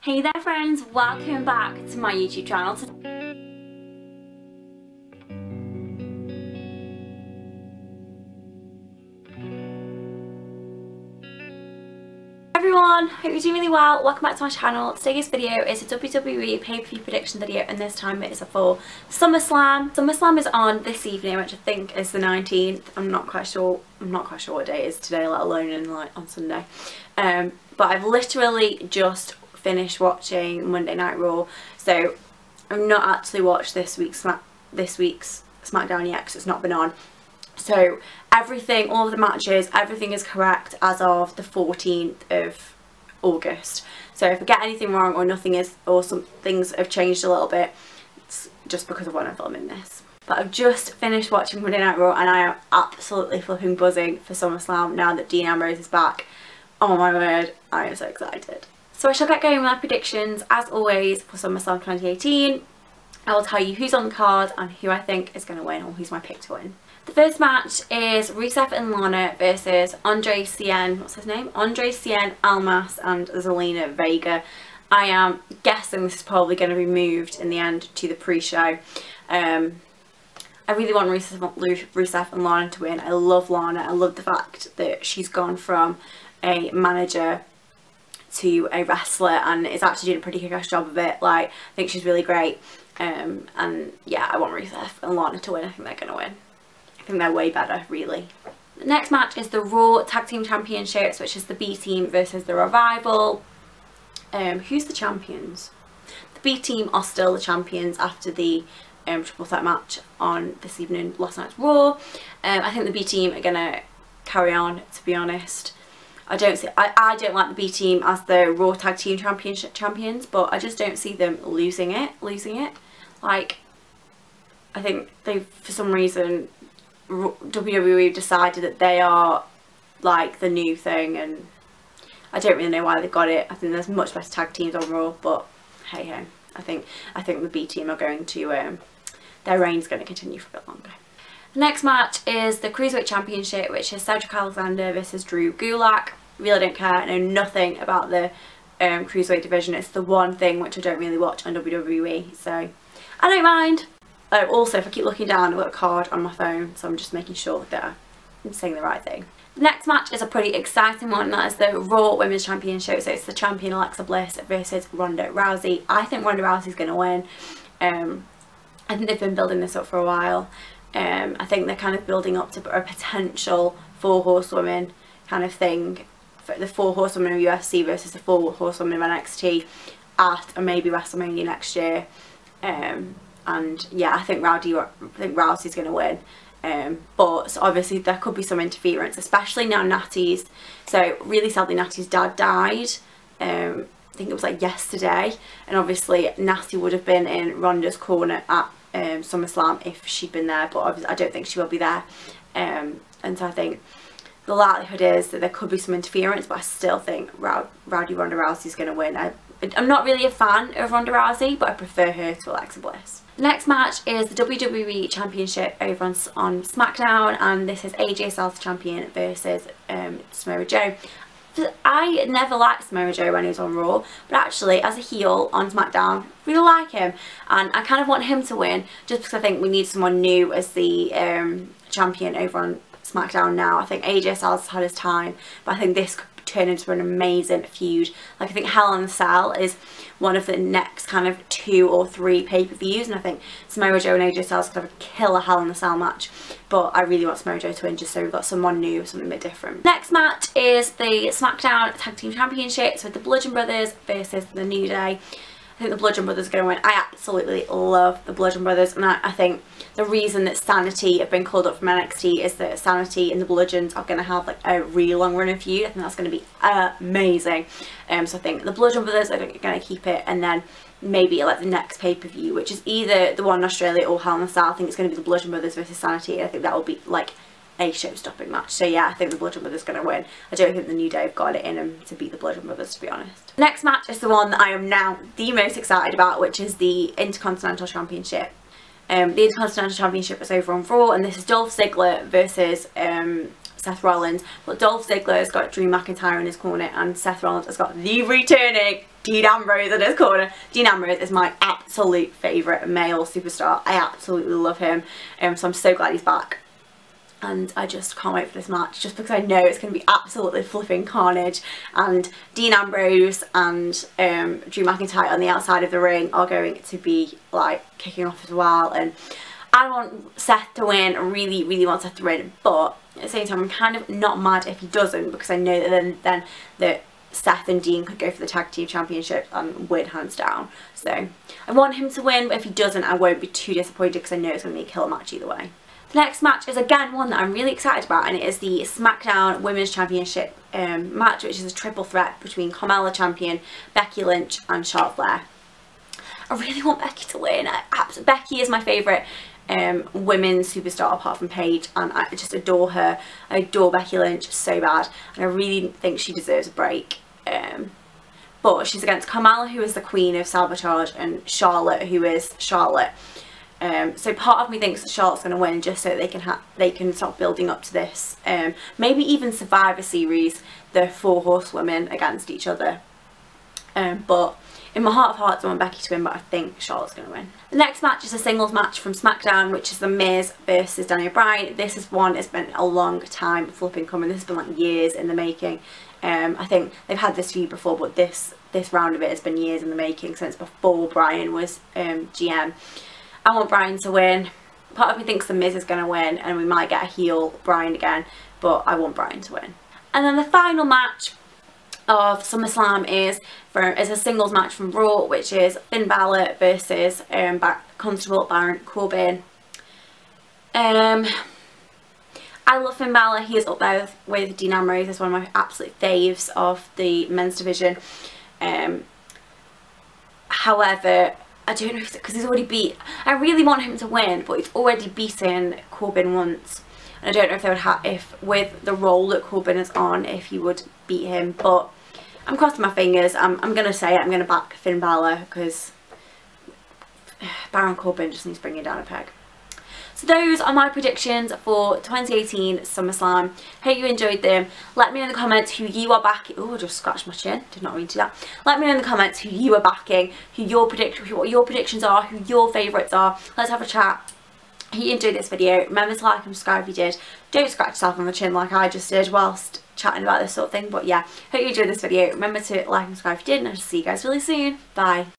Hey there friends, welcome back to my YouTube channel. Everyone, hope you're doing really well. Welcome back to my channel. Today's video is a WWE pay-per-view prediction video, and this time it is for SummerSlam. SummerSlam is on this evening, which I think is the 19th. I'm not quite sure what day it is today, let alone on Sunday. But I've literally just finished watching Monday Night Raw, so I've not actually watched this week's SmackDown yet because it's not been on. So everything, all of the matches, everything is correct as of the 14th of August. So if I get anything wrong or nothing is, or some things have changed a little bit, it's just because of when I'm filming this. But I've just finished watching Monday Night Raw and I am absolutely flipping buzzing for SummerSlam now that Dean Ambrose is back. Oh my word, I am so excited. So I shall get going with my predictions as always for SummerSlam 2018. I will tell you who's on the card and who I think is going to win, or who's my pick to win. The first match is Rusev and Lana versus Andre Cien, what's his name? Andre Cien, Almas and Zelina Vega. I am guessing this is probably going to be moved in the end to the pre-show. I really want Rusev and Lana to win. I love Lana. I love the fact that she's gone from a manager to a wrestler and is actually doing a pretty kick-ass job of it. Like, I think she's really great. And yeah, I want Rusev and Lana to win. I think they're going to win. I think they're way better, really. The next match is the Raw Tag Team Championships, which is the B Team versus the Revival. Who's the champions? The B Team are still the champions after the triple threat match on this evening, last night's Raw. I think the B Team are going to carry on, to be honest. I don't like the B Team as the Raw Tag Team Championship champions, but I just don't see them losing it. Like, I think they, for some reason, WWE decided that they are like the new thing, and I don't really know why they've got it. I think there's much better tag teams on Raw, but hey ho, I think the B Team are going to their reign's going to continue for a bit longer. The next match is the Cruiserweight Championship, which is Cedric Alexander versus Drew Gulak. Really don't care. I know nothing about the Cruiserweight division. It's the one thing which I don't really watch on WWE, so I don't mind. Also, if I keep looking down, I've got a card on my phone, so I'm just making sure that I'm saying the right thing. The next match is a pretty exciting one. That is the Raw Women's Championship. So it's the champion Alexa Bliss versus Ronda Rousey. I think Ronda Rousey's going to win. I think they've been building this up for a while. I think they're kind of building up to a potential 4 horsewomen kind of thing. For the 4 horsewomen of UFC versus the 4 horsewomen of NXT at maybe WrestleMania next year. And yeah, I think Rousey's going to win. But so obviously there could be some interference, especially now Natty's. So really sadly, Natty's dad died. I think it was like yesterday, and obviously Natty would have been in Ronda's corner at SummerSlam if she'd been there, but obviously I don't think she will be there. And so I think the likelihood is that there could be some interference, but I still think Rowdy Ronda Rousey's going to win. I'm not really a fan of Ronda Rousey, but I prefer her to Alexa Bliss. The next match is the WWE Championship over on SmackDown, and this is AJ Styles champion versus Samoa Joe. I never liked Samoa Joe when he was on Raw, but actually as a heel on SmackDown, really like him, and I kind of want him to win just because I think we need someone new as the champion over on SmackDown now. I think AJ Styles has had his time, but I think this could turn into an amazing feud. Like, I think Hell in a Cell is one of the next kind of 2 or 3 pay-per-views, and I think Samoa Joe and AJ Styles could have a killer Hell in a Cell match, but I really want Samoa Joe to win just so we've got someone new, something a bit different. Next match is the SmackDown Tag Team Championships with the Bludgeon Brothers versus the New Day. I think the Bludgeon Brothers are going to win. I absolutely love the Bludgeon Brothers, and I think the reason that Sanity have been called up from NXT is that Sanity and the Bludgeons are going to have like a really long run of feud. I think that's going to be amazing. So I think the Bludgeon Brothers are going to keep it, and then maybe like the next pay-per-view, which is either the one in Australia or Hell in a Cell, I think it's going to be the Bludgeon Brothers versus Sanity. I think that will be like a show-stopping match. So yeah, I think the Bludgeon Brothers are going to win. I don't think the New Day have got it in them to beat the Bludgeon Brothers, to be honest. The next match is the one that I am now the most excited about, which is the Intercontinental Championship. The Intercontinental Championship is over on Raw, and this is Dolph Ziggler versus Seth Rollins, but Dolph Ziggler's got Drew McIntyre in his corner, and Seth Rollins has got the returning Dean Ambrose in his corner. Dean Ambrose is my absolute favourite male superstar. I absolutely love him, so I'm so glad he's back. And I just can't wait for this match, just because I know it's going to be absolutely flipping carnage. And Dean Ambrose and Drew McIntyre on the outside of the ring are going to be like kicking off as well. And I want Seth to win. I really, really want Seth to win. But at the same time, I'm kind of not mad if he doesn't, because I know that then that Seth and Dean could go for the tag team championship and win hands down. So I want him to win, but if he doesn't, I won't be too disappointed, because I know it's going to be a killer match either way. The next match is again one that I'm really excited about, and it is the SmackDown Women's Championship match, which is a triple threat between Carmella Champion, Becky Lynch and Charlotte Flair. I really want Becky to win. Becky is my favourite women's superstar apart from Paige, and I just adore her. I adore Becky Lynch so bad, and I really think she deserves a break. But she's against Carmella, who is the queen of Sabotage, and Charlotte, who is Charlotte. So part of me thinks that Charlotte's going to win, just so they can start building up to this. Maybe even Survivor Series, the 4 horsewomen against each other. But in my heart of hearts I want Becky to win, but I think Charlotte's going to win. The next match is a singles match from SmackDown, which is The Miz versus Daniel Bryan. This is one that's been a long time flipping coming. This has been like years in the making. I think they've had this feud before, but this round of it has been years in the making, since before Bryan was GM. I want Bryan to win. Part of me thinks The Miz is going to win, and we might get a heel Bryan again, but I want Bryan to win. And then the final match of SummerSlam is a singles match from Raw, which is Finn Balor versus Constable Baron Corbin. I love Finn Balor. He is up there with Dean Ambrose as one of my absolute faves of the men's division. However, I don't know if, because he's already beat, I really want him to win, but he's already beaten Corbin once. And I don't know if they would have, if with the role that Corbin is on, if he would beat him. But I'm crossing my fingers. I'm going to say it. I'm going to back Finn Balor, because Baron Corbin just needs bringing down a peg. So those are my predictions for 2018 SummerSlam. Hope you enjoyed them. Let me know in the comments who you are backing. Oh, I just scratched my chin. Did not mean to do that. Let me know in the comments who you are backing, what your predictions are, who your favourites are. Let's have a chat. Hope you enjoyed this video. Remember to like and subscribe if you did. Don't scratch yourself on the chin like I just did whilst chatting about this sort of thing. But yeah, hope you enjoyed this video. Remember to like and subscribe if you did, and I'll see you guys really soon. Bye.